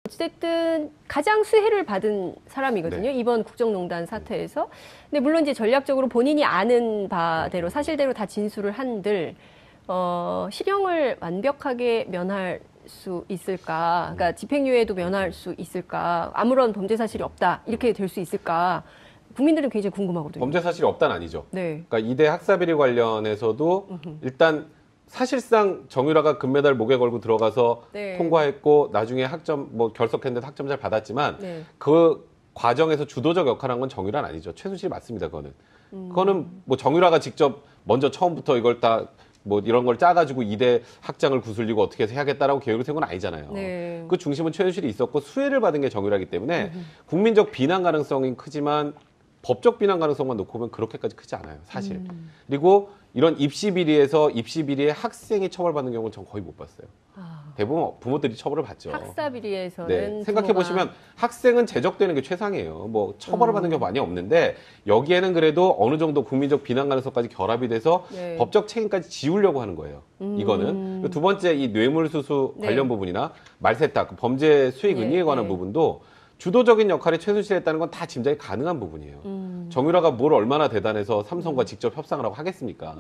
어쨌든 가장 수혜를 받은 사람이거든요. 네. 이번 국정농단 사태에서. 근데 물론 이제 전략적으로 본인이 아는 바대로 사실대로 다 진술을 한들 실형을 완벽하게 면할 수 있을까? 그러니까 집행유예도 면할 수 있을까? 아무런 범죄 사실이 없다. 이렇게 될 수 있을까? 국민들은 굉장히 궁금하거든요. 범죄 사실이 없다는 아니죠. 네. 그러니까 이대 학사비리 관련해서도 일단 사실상 정유라가 금메달 목에 걸고 들어가서 네. 통과했고 나중에 학점 뭐 결석했는데 학점 잘 받았지만 네. 그 과정에서 주도적 역할을 한 건 정유라는 아니죠. 최순실이 맞습니다. 그거는. 그거는 뭐 정유라가 직접 먼저 처음부터 이걸 다 뭐 이런 걸 짜가지고 이대 학장을 구슬리고 어떻게 해서 해야겠다라고 계획을 세운 건 아니잖아요. 네. 그 중심은 최순실이 있었고 수혜를 받은 게 정유라기 때문에 국민적 비난 가능성이 크지만 법적 비난 가능성만 놓고 보면 그렇게까지 크지 않아요, 사실. 그리고 이런 입시 비리에서 입시 비리에 학생이 처벌받는 경우는 전 거의 못 봤어요. 대부분 부모들이 처벌을 받죠. 학사 비리에서는 네, 생각해 보시면 학생은 제적되는 게 최상이에요. 뭐 처벌을 받는 경우 많이 없는데 여기에는 그래도 어느 정도 국민적 비난 가능성까지 결합이 돼서 네. 법적 책임까지 지우려고 하는 거예요. 이거는 두 번째 이 뇌물수수 네. 관련 부분이나 말세탁 범죄 수익 은닉에 관한 부분도 주도적인 역할이 최순실이 했다는 건 다 짐작이 가능한 부분이에요. 정유라가 뭘 얼마나 대단해서 삼성과 직접 협상을 하고 하겠습니까?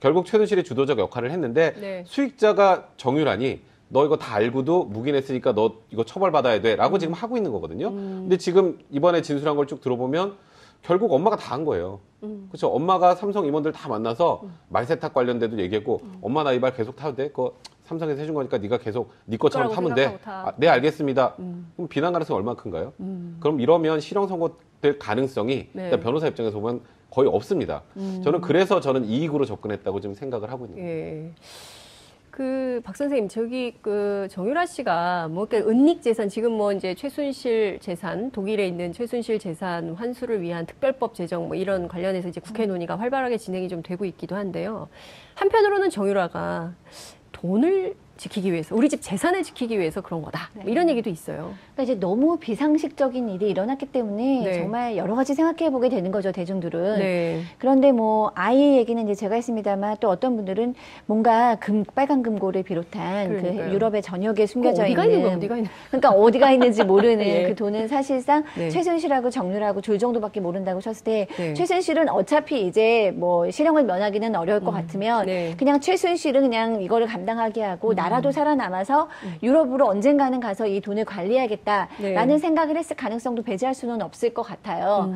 결국 최순실이 주도적 역할을 했는데 네. 수익자가 정유라니 너 이거 다 알고도 묵인했으니까 너 이거 처벌받아야 돼 라고 지금 하고 있는 거거든요. 근데 지금 이번에 진술한 걸 쭉 들어보면 결국 엄마가 다 한 거예요. 그렇죠. 엄마가 삼성 임원들 다 만나서 말세탁 관련돼도 얘기했고 엄마 나 이 말 계속 타도 돼? 그거 삼성에서 해준 거니까 네가 계속 네 것처럼 타면 돼. 네 알겠습니다. 그럼 비난 가능성이 얼마나 큰가요? 그럼 이러면 실형 선고될 가능성이 네. 일단 변호사 입장에서 보면 거의 없습니다. 저는 이익으로 접근했다고 지금 생각을 하고 있는 거예요. 예. 박 선생님, 저기, 정유라 씨가, 은닉 재산, 지금 이제 최순실 재산, 독일에 있는 최순실 재산 환수를 위한 특별법 제정, 이런 관련해서 이제 국회 논의가 활발하게 진행이 좀 되고 있기도 한데요. 한편으로는 정유라가 돈을 지키기 위해서, 우리 집 재산을 지키기 위해서 그런 거다. 네. 이런 얘기도 있어요. 그러니까 이제 너무 비상식적인 일이 일어났기 때문에 네. 정말 여러 가지 생각해 보게 되는 거죠, 대중들은. 네. 그런데 아이 얘기는 이제 제가 했습니다만 또 어떤 분들은 뭔가 빨간 금고를 비롯한 그러니까요. 그 유럽의 전역에 숨겨져 어디가 있는 거야, 어디가 있는 그러니까 어디가 있는지 모르는 예. 그 돈은 사실상 네. 최순실하고 정유라하고 둘 정도밖에 모른다고 쳤을 때 네. 최순실은 어차피 이제 실형을 면하기는 어려울 것 같으면 네. 그냥 최순실은 그냥 이거를 감당하게 하고 나라도 살아남아서 유럽으로 언젠가는 가서 이 돈을 관리해야겠다라는 네. 생각을 했을 가능성도 배제할 수는 없을 것 같아요.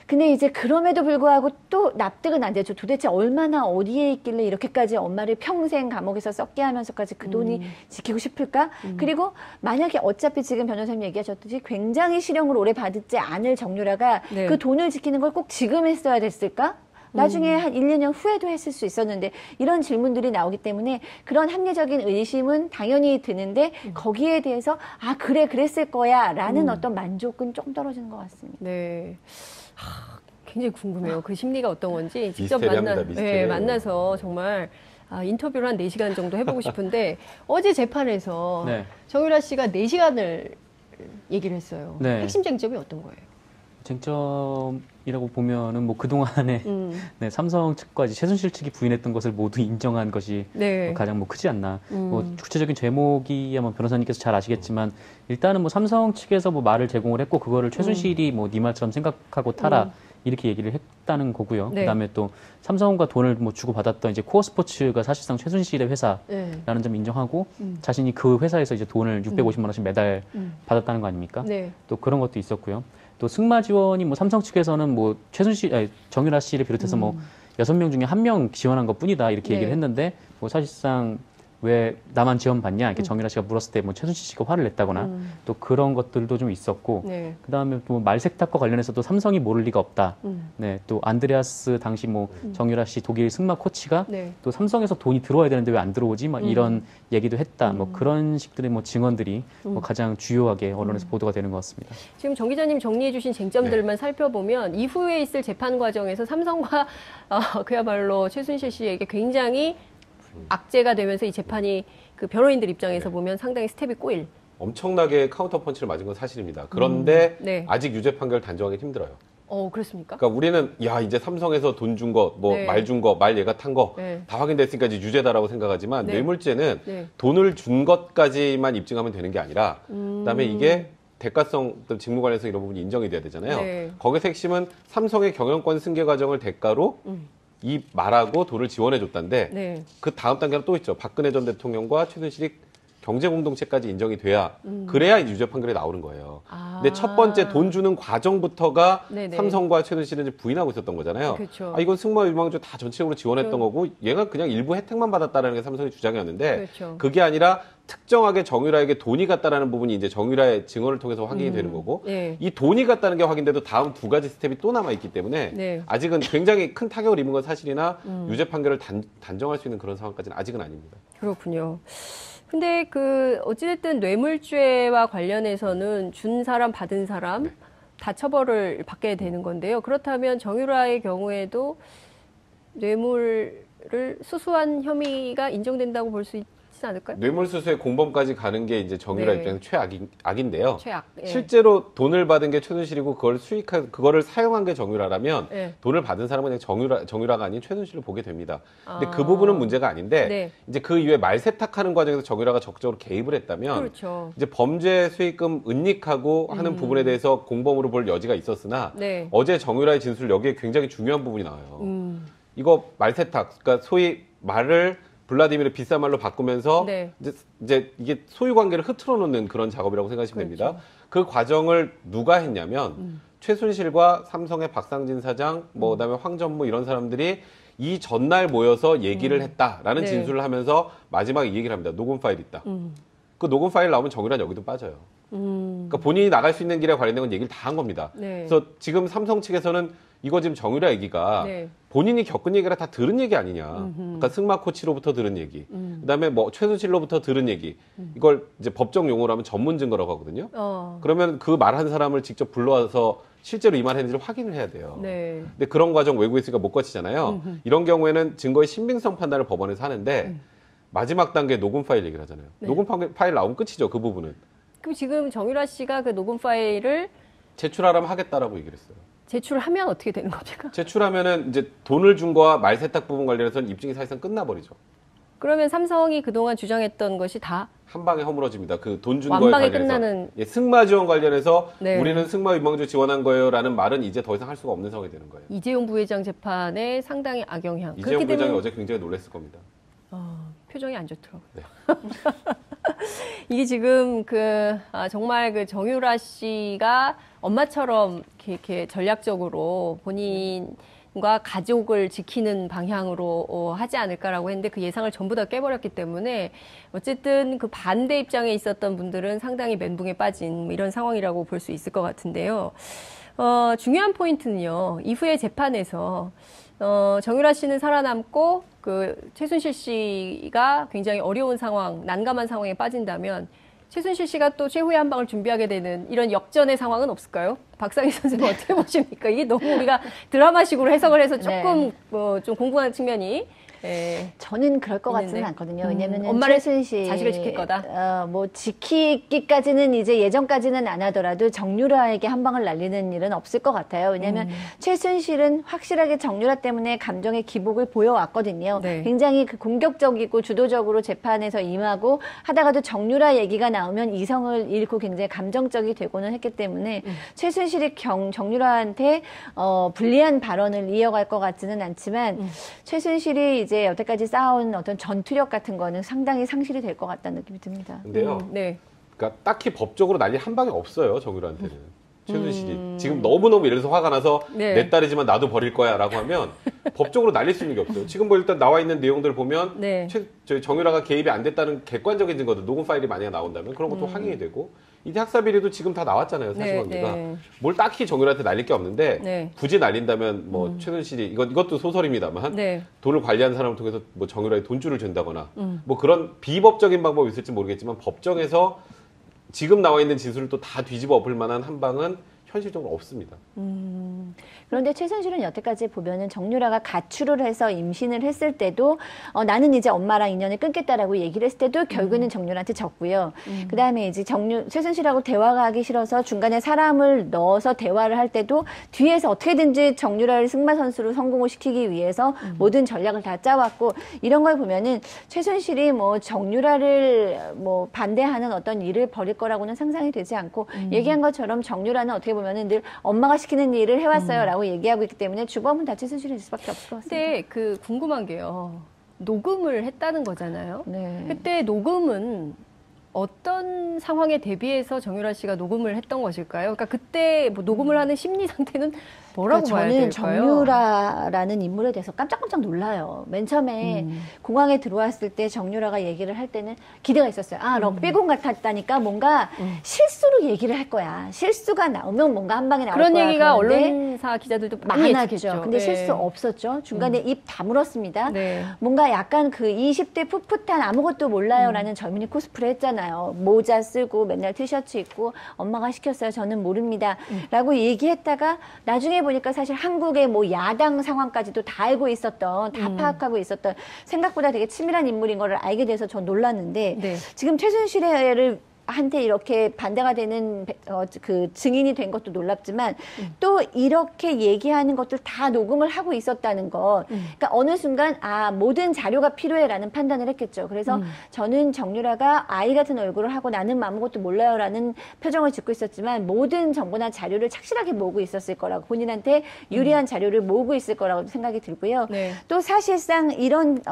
근데 이제 그럼에도 불구하고 또 납득은 안 되죠. 도대체 얼마나 어디에 있길래 이렇게까지 엄마를 평생 감옥에서 썩게 하면서까지 그 돈이 지키고 싶을까? 그리고 만약에 어차피 지금 변호사님 얘기하셨듯이 굉장히 실형을 오래 받지 않을 정유라가 네. 그 돈을 지키는 걸 꼭 지금 했어야 됐을까? 나중에 한 1, 2년 후에도 했을 수 있었는데 이런 질문들이 나오기 때문에 그런 합리적인 의심은 당연히 드는데 거기에 대해서 그래 그랬을 거야 라는 어떤 만족은 좀 떨어지는 것 같습니다. 네. 굉장히 궁금해요. 그 심리가 어떤 건지 직접 미스테리합니다. 만나서 정말 인터뷰를 한 4시간 정도 해보고 싶은데 어제 재판에서 네. 정유라 씨가 4시간을 얘기를 했어요. 네. 핵심 쟁점이 어떤 거예요? 쟁점이라고 보면은 그동안에 네, 삼성 측과 최순실 측이 부인했던 것을 모두 인정한 것이 네. 가장 크지 않나. 구체적인 제목이 아마 변호사님께서 잘 아시겠지만 일단은 삼성 측에서 말을 제공을 했고 그거를 최순실이 네 말처럼 생각하고 타라. 이렇게 얘기를 했다는 거고요. 네. 그다음에 또 삼성과 돈을 주고 받았던 이제 코어 스포츠가 사실상 최순실의 회사라는 점 인정하고 자신이 그 회사에서 이제 돈을 650만 원씩 매달 받았다는 거 아닙니까? 네. 또 그런 것도 있었고요. 또 승마 지원이 삼성 측에서는 정유라 씨를 비롯해서 6명 중에 1명 지원한 것 뿐이다 이렇게 네. 얘기를 했는데 사실상 왜 나만 지원받냐 이렇게 정유라 씨가 물었을 때 최순실 씨가 화를 냈다거나 또 그런 것들도 좀 있었고 네. 그다음에 또 말세탁과 관련해서도 삼성이 모를 리가 없다. 네, 또 안드레아스 당시 정유라 씨 독일 승마 코치가 네. 또 삼성에서 돈이 들어와야 되는데 왜 안 들어오지? 이런 얘기도 했다. 그런 식들의 증언들이 가장 주요하게 언론에서 보도가 되는 것 같습니다. 지금 정 기자님 정리해 주신 쟁점들만 살펴보면 이후에 있을 재판 과정에서 삼성과 그야말로 최순실 씨에게 굉장히 악재가 되면서 이 재판이 그 변호인들 입장에서 보면 상당히 스텝이 꼬일. 엄청나게 카운터 펀치를 맞은 건 사실입니다. 그런데 네. 아직 유죄 판결 단정하기 힘들어요. 그렇습니까? 그러니까 우리는 야 이제 삼성에서 돈 준 거, 뭐 네. 말 준 거, 말 얘가 탄 거 다 네. 확인됐으니까 이제 유죄다라고 생각하지만 네. 뇌물죄는 네. 돈을 준 것까지만 입증하면 되는 게 아니라 그다음에 이게 대가성, 또 직무 관련성 이런 부분이 인정이 돼야 되잖아요. 네. 거기서 핵심은 삼성의 경영권 승계 과정을 대가로 이 말하고 돈을 지원해 줬다는데 네. 그 다음 단계는 또 있죠. 박근혜 전 대통령과 최순실이 경제 공동체까지 인정이 돼야 그래야 이제 유죄 판결이 나오는 거예요. 근데 첫 번째 돈 주는 과정부터가 네네. 삼성과 최순실은 이제 부인하고 있었던 거잖아요. 그렇죠. 이건 승마 유망주 다 전체적으로 지원했던 거고 얘가 그냥 일부 혜택만 받았다라는 게 삼성의 주장이었는데 그렇죠. 그게 아니라 특정하게 정유라에게 돈이 갔다라는 부분이 이제 정유라의 증언을 통해서 확인이 되는 거고 네. 이 돈이 갔다는 게 확인돼도 다음 두 가지 스텝이 또 남아 있기 때문에 네. 아직은 굉장히 큰 타격을 입은 건 사실이나 유죄 판결을 단정할 수 있는 그런 상황까지는 아직은 아닙니다. 그렇군요. 근데 어찌됐든 뇌물죄와 관련해서는 준 사람, 받은 사람 다 처벌을 받게 되는 건데요. 그렇다면 정유라의 경우에도 뇌물을 수수한 혐의가 인정된다고 볼 수 있지 않을까요? 뇌물수수의 공범까지 가는 게 이제 정유라 네. 입장에서 최악인데요. 최악. 예. 실제로 돈을 받은 게 최순실이고 그거를 사용한 게 정유라라면 예. 돈을 받은 사람은 그냥 정유라가 아닌 최순실로 보게 됩니다. 근데 그 부분은 문제가 아닌데 네. 이제 그 이후에 말 세탁하는 과정에서 정유라가 적극적으로 개입을 했다면 그렇죠. 이제 범죄 수익금 은닉하고 하는 부분에 대해서 공범으로 볼 여지가 있었으나 네. 어제 정유라의 진술 여기에 굉장히 중요한 부분이 나와요. 이거 말 세탁, 그러니까 소위 말을 블라디미르 비싼 말로 바꾸면서 네. 이제 이게 소유 관계를 흐트러 놓는 그런 작업이라고 생각하시면 됩니다. 그 과정을 누가 했냐면 최순실과 삼성의 박상진 사장, 그다음에 황전무 이런 사람들이 이 전날 모여서 얘기를 했다라는 네. 진술을 하면서 마지막에 이 얘기를 합니다. 녹음 파일 있다. 그 녹음 파일 나오면 정유라는 여기도 빠져요. 그러니까 본인이 나갈 수 있는 길에 관련된 건 얘기를 다 한 겁니다. 네. 그래서 지금 삼성 측에서는 이거 지금 정유라 얘기가 네. 본인이 겪은 얘기라 다 들은 얘기 아니냐. 그러니까 승마 코치로부터 들은 얘기, 그다음에 뭐 최순실로부터 들은 얘기, 이걸 이제 법정 용어로 하면 전문 증거라고 하거든요. 그러면 그 말한 사람을 직접 불러와서 실제로 이 말 했는지를 확인을 해야 돼요. 네. 근데 그런 과정 외국에 있으니까 못 거치잖아요. 이런 경우에는 증거의 신빙성 판단을 법원에서 하는데 마지막 단계 녹음 파일 얘기를 하잖아요. 네. 녹음 파일 나오면 끝이죠. 그 부분은. 그럼 지금 정유라 씨가 그 녹음 파일을 제출하라면 하겠다라고 얘기를 했어요. 제출하면 어떻게 되는 겁니까? 제출하면은 이제 돈을 준 거와 말 세탁 부분 관련해서는 입증이 사실상 끝나버리죠. 그러면 삼성이 그동안 주장했던 것이 다 한 방에 허물어집니다. 그 돈 준 거에 완방에 관련해서. 끝나는. 예, 승마 지원 관련해서 네. 우리는 승마 유망주 지원한 거예요라는 말은 이제 더 이상 할 수가 없는 상황이 되는 거예요. 이재용 부회장 재판에 상당히 악영향. 이재용 그렇게 부회장이 되면 어제 굉장히 놀랐을 겁니다. 표정이 안 좋더라고요. 네. 이게 지금 정말 그 정유라 씨가 엄마처럼 이렇게 전략적으로 본인과 가족을 지키는 방향으로 하지 않을까라고 했는데 그 예상을 전부 다 깨버렸기 때문에 어쨌든 그 반대 입장에 있었던 분들은 상당히 멘붕에 빠진 이런 상황이라고 볼 수 있을 것 같은데요. 중요한 포인트는요. 이후에 재판에서 정유라 씨는 살아남고 그 최순실 씨가 굉장히 어려운 상황, 난감한 상황에 빠진다면 최순실 씨가 또 최후의 한 방을 준비하게 되는 이런 역전의 상황은 없을까요? 박상희 선생님 어떻게 보십니까? 이게 너무 우리가 드라마식으로 해석을 해서 조금 좀 공부하는 측면이 저는 그럴 것 있는데. 같지는 않거든요. 왜냐면 엄마를 최순실 자식을 지킬 거다. 뭐 지키기까지는 이제 예전까지는 안 하더라도 정유라에게 한 방을 날리는 일은 없을 것 같아요. 왜냐하면 최순실은 확실하게 정유라 때문에 감정의 기복을 보여왔거든요. 네. 굉장히 그 공격적이고 주도적으로 재판에서 임하고 하다가도 정유라 얘기가 나오면 이성을 잃고 굉장히 감정적이 되고는 했기 때문에 최순실이 정유라한테 불리한 발언을 이어갈 것 같지는 않지만 최순실이 이제 여태까지 쌓아온 어떤 전투력 같은 거는 상당히 상실이 될 것 같다는 느낌이 듭니다. 근데요. 네. 그러니까 딱히 법적으로 날릴 한 방이 없어요. 정유라한테는. 최순실이. 지금 너무너무 예를 들어서 화가 나서 네. 내 딸이지만 나도 버릴 거야 라고 하면 법적으로 날릴 수 있는 게 없어요. 지금 뭐 일단 나와 있는 내용들 보면 네. 저희 정유라가 개입이 안 됐다는 객관적인 증거들, 녹음 파일이 만약에 나온다면 그런 것도 확인이 되고 이제 학사 비리도 지금 다 나왔잖아요. 사실관계가. 네. 뭘 딱히 정유라한테 날릴 게 없는데 네. 굳이 날린다면 뭐 최순실이 이것도 소설입니다만 네. 돈을 관리하는 사람을 통해서 뭐 정유라에 돈줄을 준다거나 뭐 그런 비법적인 방법이 있을지 모르겠지만 법정에서 지금 나와 있는 진술을 또 다 뒤집어 엎을 만한 한 방은 현실적으로 없습니다. 그런데 최순실은 여태까지 보면은 정유라가 가출을 해서 임신을 했을 때도 나는 이제 엄마랑 인연을 끊겠다라고 얘기를 했을 때도 결국에는 정유라한테 졌고요. 그다음에 이제 최순실하고 대화가 하기 싫어서 중간에 사람을 넣어서 대화를 할 때도 뒤에서 어떻게든지 정유라를 승마 선수로 성공을 시키기 위해서 모든 전략을 다 짜왔고 이런 걸 보면은 최순실이 뭐 정유라를 뭐 반대하는 어떤 일을 벌일 거라고는 상상이 되지 않고 얘기한 것처럼 정유라는 어떻게 보면은 늘 엄마가 시키는 일을 해왔어요라고 얘기하고 있기 때문에 주범은 다 최순실일 수밖에 없을 것 같습니다. 근데 그 궁금한 게요. 녹음을 했다는 거잖아요. 네. 그때 녹음은 어떤 상황에 대비해서 정유라 씨가 녹음을 했던 것일까요? 그러니까 그때 뭐 녹음을 하는 심리 상태는 뭐라고 그러니까 봐야 저는 될까요? 정유라라는 인물에 대해서 깜짝깜짝 놀라요. 맨 처음에 공항에 들어왔을 때 정유라가 얘기를 할 때는 기대가 있었어요. 아, 럭비공 같았다니까 뭔가 실수로 얘기를 할 거야. 실수가 나오면 뭔가 한 방에 나올 그런 거야. 얘기가 그런데 언론사 기자들도 많이 많았죠. 했겠죠. 근데 네. 실수 없었죠. 중간에 입 다물었습니다. 네. 뭔가 약간 그 20대 풋풋한 아무것도 몰라요라는 젊은이 코스프레 했잖아요. 모자 쓰고 맨날 티셔츠 입고 엄마가 시켰어요. 저는 모릅니다. 라고 얘기했다가 나중에 보니까 사실 한국의 뭐 야당 상황까지도 다 알고 있었던, 다 파악하고 있었던 생각보다 되게 치밀한 인물인 거를 알게 돼서 전 놀랐는데 네. 지금 최순실을 한테 이렇게 반대가 되는 그 증인이 된 것도 놀랍지만 또 이렇게 얘기하는 것들 다 녹음을 하고 있었다는 것. 그러니까 어느 순간 모든 자료가 필요해라는 판단을 했겠죠. 그래서 저는 정유라가 아이 같은 얼굴을 하고 나는 아무것도 몰라요라는 표정을 짓고 있었지만 모든 정보나 자료를 착실하게 모으고 있었을 거라고 본인한테 유리한 자료를 모으고 있을 거라고 생각이 들고요. 네. 또 사실상 이런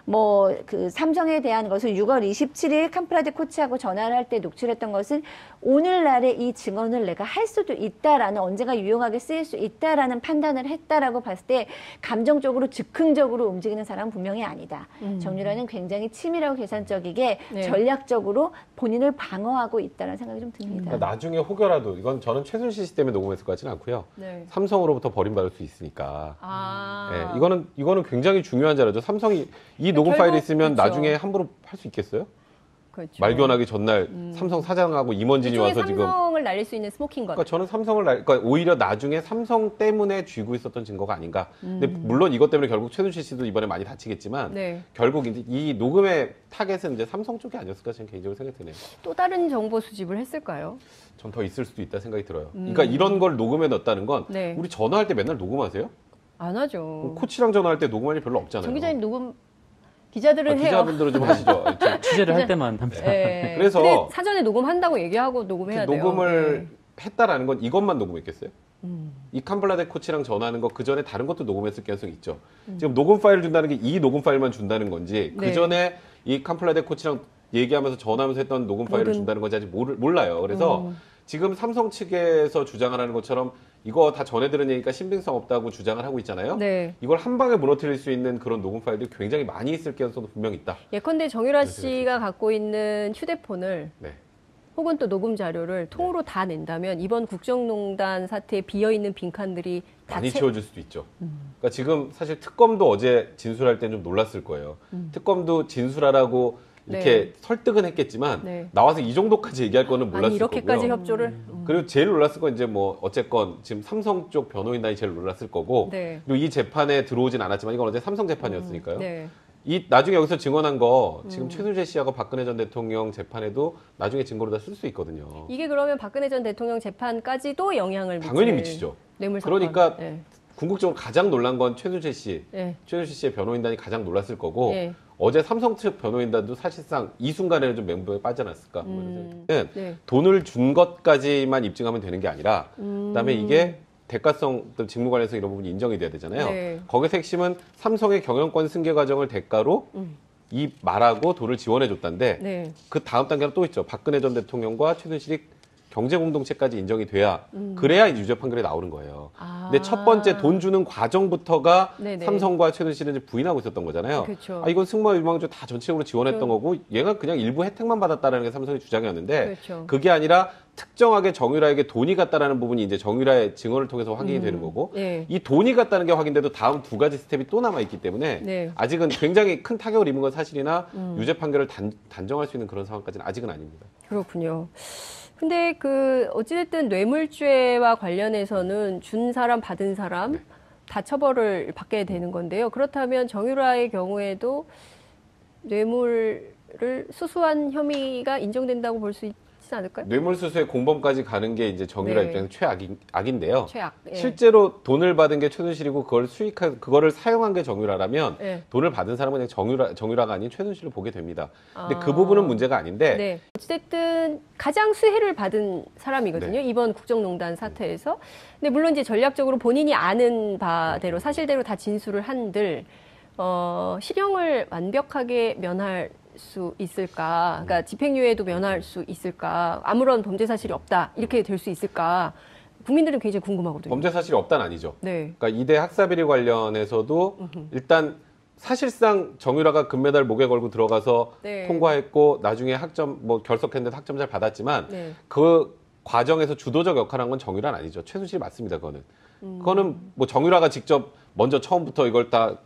뭐 그 삼성에 대한 것을 6월 27일 캄프라데 코치하고 전화를 할 때 녹취했던 것은 오늘날의 이 증언을 내가 할 수도 있다라는 언젠가 유용하게 쓰일 수 있다라는 판단을 했다라고 봤을 때 감정적으로 즉흥적으로 움직이는 사람은 분명히 아니다. 정유라는 굉장히 치밀하고 계산적이게 네. 전략적으로 본인을 방어하고 있다는 생각이 좀 듭니다. 그러니까 나중에 혹여라도 이건 저는 최순실 씨 때문에 녹음했을 것 같지는 않고요. 네. 삼성으로부터 버림받을 수 있으니까. 아. 네, 이거는 굉장히 중요한 자료죠. 삼성이 이 녹음 파일이 있으면 그렇죠. 나중에 함부로 할 수 있겠어요? 그렇죠. 말견하기 전날 삼성 사장하고 임원진이 일종의 와서 지금. 삼성을 날릴 수 있는 스모킹 건. 그러니까 저는 그러니까 오히려 나중에 삼성 때문에 쥐고 있었던 증거가 아닌가. 근데 물론 이것 때문에 결국 최순실 씨도 이번에 많이 다치겠지만 네. 결국 이제 이 녹음의 타겟은 이제 삼성 쪽이 아니었을까 저는 개인적으로 생각이 드네요. 또 다른 정보 수집을 했을까요? 전 더 있을 수도 있다 생각이 들어요. 그러니까 이런 걸 녹음해 넣었다는 건 네. 우리 전화할 때 맨날 녹음하세요? 안 하죠. 코치랑 전화할 때 녹음할 일 별로 없잖아요. 정 기자님 녹음 기자들은 해요. 기자분들은 좀 하시죠. 취재를 할 때만 합니다. 네. 그래서 근데 사전에 녹음한다고 얘기하고 녹음해야 돼요. 녹음을 네. 했다라는 건 이것만 녹음했겠어요? 이 캄블라데 코치랑 전화하는 거 그 전에 다른 것도 녹음했을 가능성이 있죠. 지금 녹음 파일을 준다는 게 이 녹음 파일만 준다는 건지 네. 그 전에 이 캄블라데 코치랑 얘기하면서 전화하면서 했던 녹음 파일을 모든- 준다는 건지 아직 몰라요. 그래서 지금 삼성 측에서 주장을 하는 것처럼 이거 다 전해 들은 얘기니까 신빙성 없다고 주장을 하고 있잖아요. 네. 이걸 한 방에 무너뜨릴 수 있는 그런 녹음 파일들이 굉장히 많이 있을 가능성도 분명히 있다. 예컨대 정유라 씨가 갖고 있는 휴대폰을 네. 혹은 또 녹음 자료를 통으로 다 낸다면 이번 국정농단 사태에 비어있는 빈칸들이 다 많이 채워질 수도 있죠. 그러니까 지금 사실 특검도 어제 진술할 땐 좀 놀랐을 거예요. 특검도 진술하라고 이렇게 네. 설득은 했겠지만 네. 나와서 이 정도까지 얘기할 거는 몰랐을 아니 이렇게까지 거고요. 협조를 그리고 제일 놀랐을 건 이제 뭐 어쨌건 지금 삼성 쪽 변호인단이 제일 놀랐을 거고 네. 그리고 이 재판에 들어오진 않았지만 이건 어제 삼성 재판이었으니까요. 네. 이 나중에 여기서 증언한 거 지금 최순실 씨하고 박근혜 전 대통령 재판에도 나중에 증거로 다 쓸 수 있거든요. 이게 그러면 박근혜 전 대통령 재판까지도 영향을 당연히 미칠 미치죠. 뇌물 사건. 그러니까 네. 궁극적으로 가장 놀란 건 최순실 씨, 네. 최순실 씨의 변호인단이 가장 놀랐을 거고 네. 어제 삼성 측 변호인단도 사실상 이 순간에는 좀 멘붕에 빠져났을까. 네. 돈을 준 것까지만 입증하면 되는 게 아니라 그다음에 이게 대가성, 또 직무 관련성 이런 부분이 인정이 돼야 되잖아요. 네. 거기서 핵심은 삼성의 경영권 승계 과정을 대가로 이 말하고 돈을 지원해 줬다는데 네. 그 다음 단계는 또 있죠. 박근혜 전 대통령과 최순실이 경제 공동체까지 인정이 돼야 그래야 유죄 판결이 나오는 거예요. 아. 근데 첫 번째 돈 주는 과정부터가 네네. 삼성과 최순실은 이제 부인하고 있었던 거잖아요. 그렇죠. 이건 승마 유망주 다 전체적으로 지원했던 거고 얘가 그냥 일부 혜택만 받았다라는 게 삼성의 주장이었는데 그렇죠. 그게 아니라 특정하게 정유라에게 돈이 갔다라는 부분이 이제 정유라의 증언을 통해서 확인이 되는 거고 네. 이 돈이 갔다는 게 확인돼도 다음 두 가지 스텝이 또 남아 있기 때문에 네. 아직은 굉장히 큰 타격을 입은 건 사실이나 유죄 판결을 단정할 수 있는 그런 상황까지는 아직은 아닙니다. 그렇군요. 근데 어찌됐든 뇌물죄와 관련해서는 준 사람, 받은 사람 다 처벌을 받게 되는 건데요. 그렇다면 정유라의 경우에도 뇌물을 수수한 혐의가 인정된다고 볼 수 있지 않을까요? 뇌물수수의 공범까지 가는 게 이제 정유라 네. 입장에서 최악인데요. 최악. 예. 실제로 돈을 받은 게 최순실이고 그거를 사용한 게 정유라라면 예. 돈을 받은 사람은 그냥 정유라가 아닌 최순실을 보게 됩니다. 근데 그 아. 부분은 문제가 아닌데 네. 어쨌든 가장 수혜를 받은 사람이거든요. 네. 이번 국정농단 사태에서. 근데 물론 이제 전략적으로 본인이 아는 바대로 사실대로 다 진술을 한들 실형을 완벽하게 면할 수 있을까? 그러니까 집행유예도 면할 수 있을까? 아무런 범죄 사실이 없다. 이렇게 될 수 있을까? 국민들은 굉장히 궁금하거든요. 범죄 사실이 없다는 아니죠. 네. 그러니까 이대 학사비리 관련해서도 일단 사실상 정유라가 금메달 목에 걸고 들어가서 네. 통과했고 나중에 학점 결석했는데 학점 잘 받았지만 네. 그 과정에서 주도적 역할을 한 건 정유라는 아니죠. 최순실이 맞습니다. 그거는 뭐 정유라가 직접 먼저 처음부터 이걸 다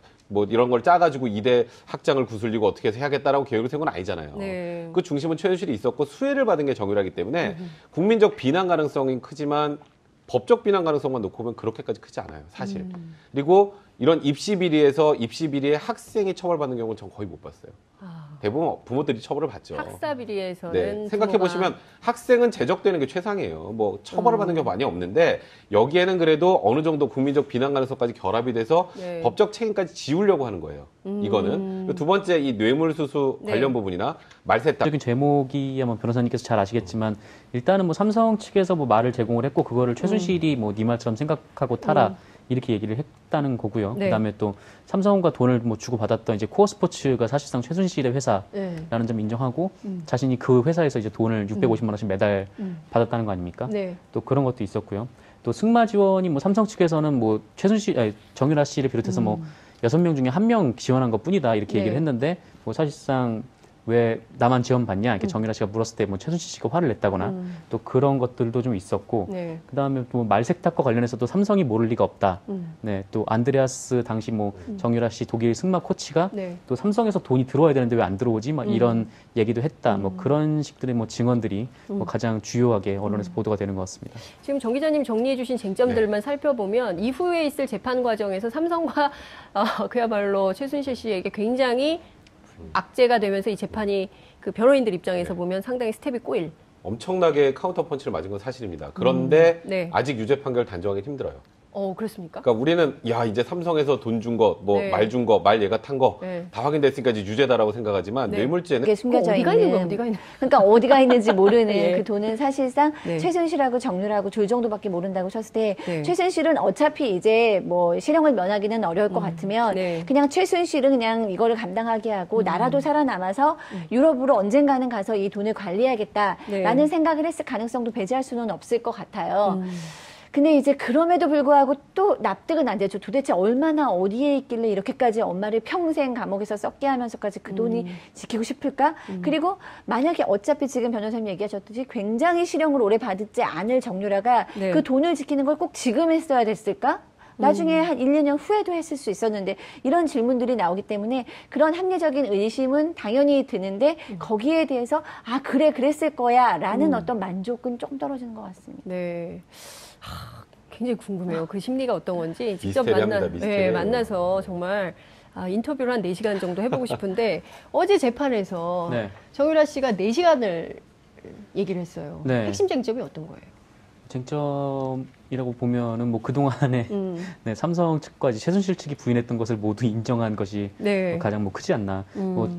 이런 걸 짜가지고 이대 학장을 구슬리고 어떻게 해서 해야겠다라고 계획을 세운 건 아니잖아요. 네. 그 중심은 최순실이 있었고 수혜를 받은 게 정유라기 때문에 국민적 비난 가능성이 크지만 법적 비난 가능성만 놓고 보면 그렇게까지 크지 않아요, 사실. 그리고 이런 입시비리에서 입시비리에 학생이 처벌받는 경우는 전 거의 못 봤어요. 대부분 부모들이 처벌을 받죠. 학사비리에서는 네, 생각해 보시면 학생은 제적되는 게 최상이에요. 처벌을 받는 경우 많이 없는데 여기에는 그래도 어느 정도 국민적 비난 가능성까지 결합이 돼서 네. 법적 책임까지 지우려고 하는 거예요. 이거는 두 번째 이 뇌물수수 네. 관련 부분이나 말세탁. 적인 제목이 아마 변호사님께서 잘 아시겠지만 일단은 삼성 측에서 말을 제공을 했고 그거를 최순실이 네 말처럼 생각하고 타라 이렇게 얘기를 했다는 거고요. 네. 그다음에 또 삼성과 돈을 주고 받았던 이제 코어 스포츠가 사실상 최순실의 회사라는 네. 점 인정하고 자신이 그 회사에서 이제 돈을 650만 원씩 매달 받았다는 거 아닙니까? 네. 또 그런 것도 있었고요. 또 승마 지원이 삼성 측에서는 정유라 씨를 비롯해서 6명 중에 1명 지원한 것 뿐이다 이렇게 네. 얘기를 했는데 사실상 왜 나만 지원받냐 이렇게 정유라 씨가 물었을 때 최순실 씨가 화를 냈다거나 또 그런 것들도 좀 있었고 네. 그다음에 또 말세탁과 관련해서도 삼성이 모를 리가 없다. 네, 또 안드레아스 당시 정유라 씨 독일 승마 코치가 네. 또 삼성에서 돈이 들어와야 되는데 왜 안 들어오지? 이런 얘기도 했다. 그런 식들의 증언들이 가장 주요하게 언론에서 보도가 되는 것 같습니다. 지금 정 기자님 정리해 주신 쟁점들만 네. 살펴보면 이후에 있을 재판 과정에서 삼성과 그야말로 최순실 씨에게 굉장히 악재가 되면서 이 재판이 변호인들 입장에서 보면 상당히 스텝이 꼬일. 엄청나게 카운터 펀치를 맞은 건 사실입니다. 그런데 네. 아직 유죄 판결 단정하기 힘들어요. 그렇습니까? 그러니까 우리는 이제 삼성에서 돈 준 거, 네. 말 준 거, 말 얘가 탄 거 다 네. 확인됐으니까 이제 유죄다라고 생각하지만 네. 뇌물죄는 그게 숨겨져 어디가 있는. 있는 거야? 어디가 있는 그러니까 어디가 있는지 모르는 네. 그 돈은 사실상 네. 최순실하고 정유라고 둘 정도밖에 모른다고 쳤을 때 네. 최순실은 어차피 이제 실형을 면하기는 어려울 것 같으면 네. 그냥 최순실은 그냥 이거를 감당하게 하고 나라도 살아남아서 유럽으로 언젠가는 가서 이 돈을 관리해야겠다라는 네. 생각을 했을 가능성도 배제할 수는 없을 것 같아요. 근데 이제 그럼에도 불구하고 또 납득은 안 되죠. 도대체 얼마나 어디에 있길래 이렇게까지 엄마를 평생 감옥에서 썩게 하면서까지 그 돈이 지키고 싶을까? 그리고 만약에 어차피 지금 변호사님 얘기하셨듯이 굉장히 실형을 오래 받지 않을 정유라가 네. 그 돈을 지키는 걸 꼭 지금 했어야 됐을까? 나중에 한 1, 2년 후에도 했을 수 있었는데 이런 질문들이 나오기 때문에 그런 합리적인 의심은 당연히 드는데 거기에 대해서 그래 그랬을 거야 라는 어떤 만족은 조금 떨어지는 것 같습니다. 네. 굉장히 궁금해요. 그 심리가 어떤 건지 직접 미스테리합니다, 미스테리. 만나서 정말 인터뷰를 한 4시간 정도 해보고 싶은데 어제 재판에서 네. 정유라 씨가 4시간을 얘기를 했어요. 네. 핵심 쟁점이 어떤 거예요? 쟁점이라고 보면은 그동안에 네, 삼성 측과 이제 최순실 측이 부인했던 것을 모두 인정한 것이 네. 가장 크지 않나.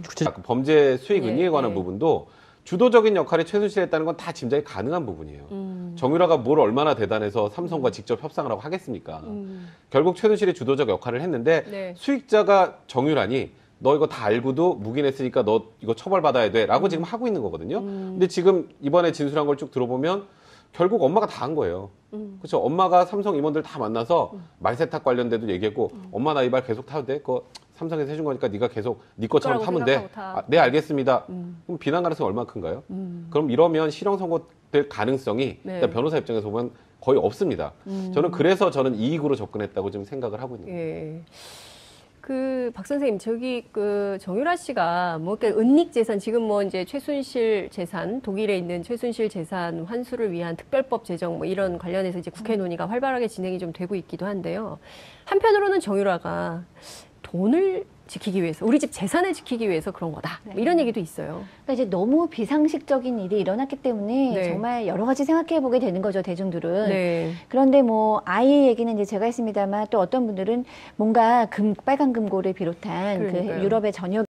구체적 범죄 수익 예, 은닉에 관한 예. 부분도 주도적인 역할이 최순실이 했다는 건 다 짐작이 가능한 부분이에요. 정유라가 뭘 얼마나 대단해서 삼성과 직접 협상을 하고 하겠습니까? 결국 최순실이 주도적 역할을 했는데 네. 수익자가 정유라니 너 이거 다 알고도 묵인했으니까 너 이거 처벌받아야 돼 라고 지금 하고 있는 거거든요. 근데 지금 이번에 진술한 걸 쭉 들어보면 결국 엄마가 다 한 거예요. 그렇죠. 엄마가 삼성 임원들 다 만나서 말세탁 관련돼도 얘기했고 엄마 나 이 말 계속 타도 돼? 그거 삼성에서 해준 거니까 네가 계속 네 것처럼 거라고 타면 돼. 생각하고 타. 네 알겠습니다. 그럼 비난 가능성이 얼마나 큰가요? 그럼 이러면 실형 선고될 가능성이 네. 일단 변호사 입장에서 보면 거의 없습니다. 저는 그래서 이익으로 접근했다고 지금 생각을 하고 있는 거예요. 예. 박 선생님, 저기 정유라 씨가 뭐 은닉 재산, 지금 뭐 이제 최순실 재산, 독일에 있는 최순실 재산 환수를 위한 특별법 제정 뭐 이런 관련해서 이제 국회 논의가 활발하게 진행이 좀 되고 있기도 한데요. 한편으로는 정유라가 돈을 지키기 위해서, 우리 집 재산을 지키기 위해서 그런 거다. 뭐 이런 얘기도 있어요. 그러니까 이제 너무 비상식적인 일이 일어났기 때문에 네. 정말 여러 가지 생각해 보게 되는 거죠, 대중들은. 네. 그런데 뭐 아이 얘기는 이제 제가 했습니다만 또 어떤 분들은 뭔가 빨간 금고를 비롯한 그 그러니까요. 유럽의 전역